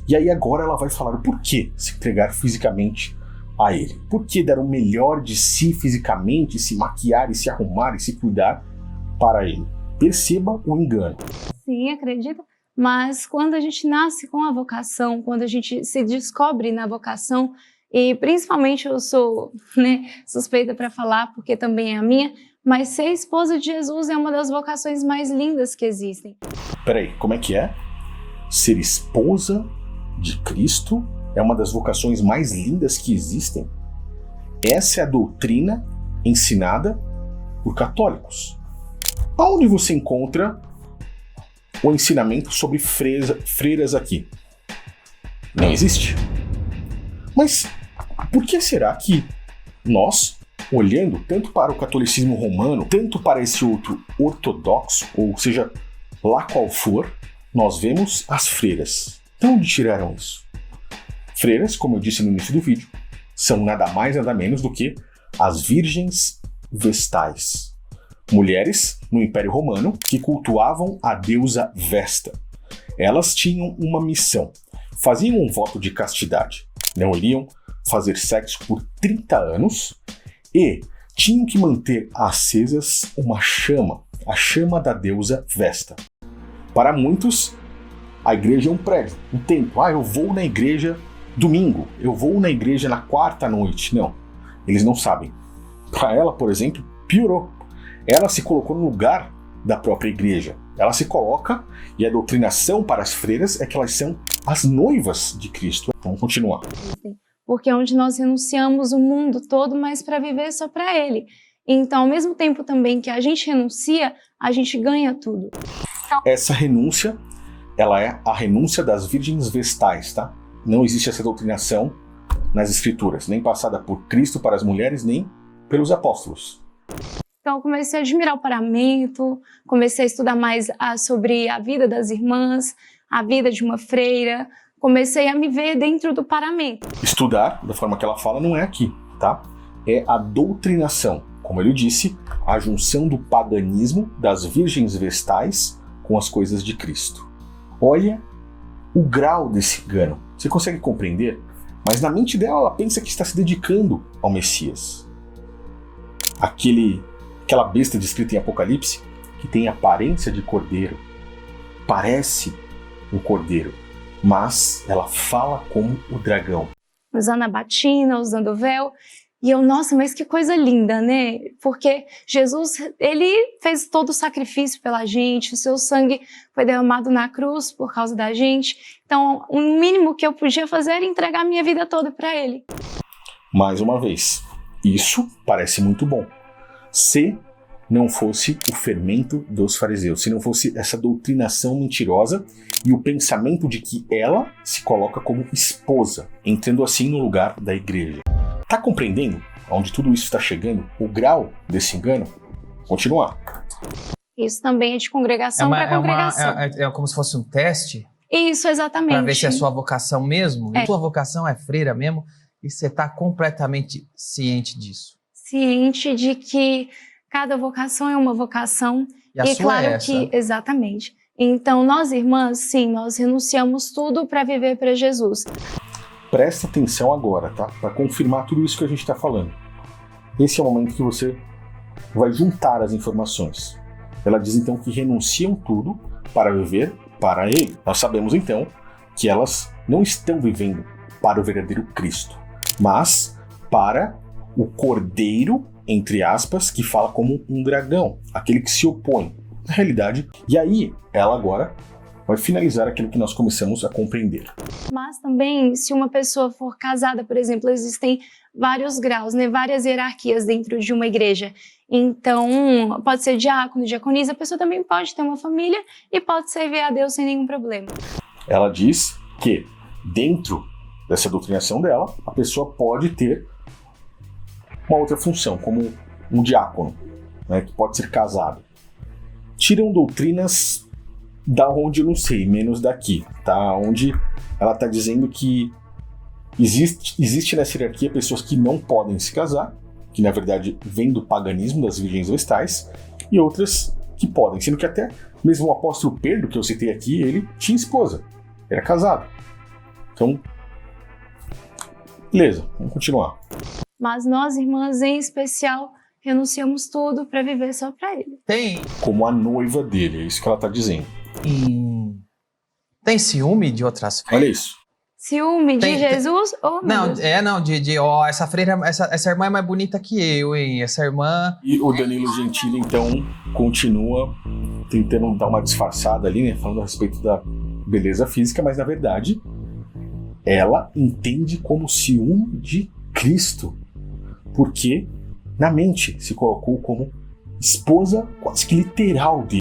E aí agora ela vai falar o porquê se entregar fisicamente a ele. Por que dar o melhor de si fisicamente, se maquiar e se arrumar e se cuidar para ele? Perceba o engano. Sim, acredito. Mas quando a gente nasce com a vocação, quando a gente se descobre na vocação, e principalmente eu sou suspeita para falar, porque também é a minha, mas ser esposa de Jesus é uma das vocações mais lindas que existem. Peraí, como é que é? Ser esposa de Cristo é uma das vocações mais lindas que existem? Essa é a doutrina ensinada por católicos. Aonde você encontra o ensinamento sobre freiras aqui? Nem existe. Mas por que será que nós, olhando tanto para o catolicismo romano, tanto para esse outro ortodoxo, ou seja, lá qual for, nós vemos as freiras? De onde tiraram isso? Freiras, como eu disse no início do vídeo, são nada mais nada menos do que as virgens vestais. Mulheres no Império Romano que cultuavam a deusa Vesta. Elas tinham uma missão. Faziam um voto de castidade. Não iriam fazer sexo por 30 anos e tinham que manter acesas uma chama, a chama da deusa Vesta. Para muitos, a igreja é um prédio, um templo. Eu vou na igreja domingo, eu vou na igreja na quarta noite. Não, eles não sabem. Para ela, por exemplo, piorou. Ela se colocou no lugar da própria igreja. Ela se coloca, e a doutrinação para as freiras é que elas são as noivas de Cristo. Vamos continuar. Porque é onde nós renunciamos o mundo todo, mas para viver só para Ele. Então, ao mesmo tempo também que a gente renuncia, a gente ganha tudo. Essa renúncia, ela é a renúncia das virgens vestais, tá? Não existe essa doutrinação nas escrituras, nem passada por Cristo para as mulheres, nem pelos apóstolos. Então, eu comecei a admirar o paramento, comecei a estudar mais sobre a vida das irmãs, a vida de uma freira, comecei a me ver dentro do paramento. Estudar, da forma que ela fala, não é aqui, tá? É a doutrinação. Como ele disse, a junção do paganismo das virgens vestais com as coisas de Cristo. Olha o grau desse engano. Você consegue compreender? Mas na mente dela, ela pensa que está se dedicando ao Messias. Aquela besta descrita em Apocalipse, que tem aparência de cordeiro, parece um cordeiro, mas ela fala como o dragão. Usando a batina, usando o véu, e eu, nossa, mas que coisa linda, né? Porque Jesus, ele fez todo o sacrifício pela gente, o seu sangue foi derramado na cruz por causa da gente, então o mínimo que eu podia fazer era entregar a minha vida toda para ele. Mais uma vez, isso parece muito bom. Se não fosse o fermento dos fariseus, se não fosse essa doutrinação mentirosa e o pensamento de que ela se coloca como esposa, entrando assim no lugar da igreja. Tá compreendendo onde tudo isso está chegando? O grau desse engano? Continuar. Isso também é de congregação para congregação. É como se fosse um teste? Isso, exatamente. Para ver se é a sua vocação mesmo? É. A sua vocação é freira mesmo? E você está completamente ciente disso? Ciente de que cada vocação é uma vocação. E a sua claro é essa? que, exatamente. Então, nós irmãs, sim, nós renunciamos tudo para viver para Jesus. Presta atenção agora, tá? Para confirmar tudo isso que a gente está falando. Esse é o momento que você vai juntar as informações. Ela diz então que renunciam tudo para viver para Ele. Nós sabemos então que elas não estão vivendo para o verdadeiro Cristo, mas para o cordeiro, entre aspas, que fala como um dragão, aquele que se opõe à realidade. E aí, ela agora vai finalizar aquilo que nós começamos a compreender. Mas também, se uma pessoa for casada, por exemplo, existem vários graus, né, várias hierarquias dentro de uma igreja. Então, pode ser diácono, diaconisa, a pessoa também pode ter uma família e pode servir a Deus sem nenhum problema. Ela diz que, dentro dessa doutrinação dela, a pessoa pode ter uma outra função, como um diácono, né, que pode ser casado. Tiram doutrinas da onde eu não sei, menos daqui, tá? Onde ela está dizendo que existe nessa hierarquia pessoas que não podem se casar, que na verdade vem do paganismo das virgens vestais, e outras que podem, sendo que até mesmo o apóstolo Pedro, que eu citei aqui, ele tinha esposa, era casado. Então, beleza, vamos continuar. Mas nós, irmãs, em especial, renunciamos tudo para viver só para Ele. Tem, Como a noiva dele, é isso que ela tá dizendo. tem ciúme de outras Olha freiras? isso. Ciúme Tem- de Jesus? Oh, meu Não, Deus. ó, essa freira, essa irmã é mais bonita que eu, hein? Essa irmã. E o Danilo Gentili, então, continua tentando dar uma disfarçada ali, né? Falando a respeito da beleza física, mas na verdade, ela entende como ciúme de Cristo. Porque na mente se colocou como esposa quase que literal dele.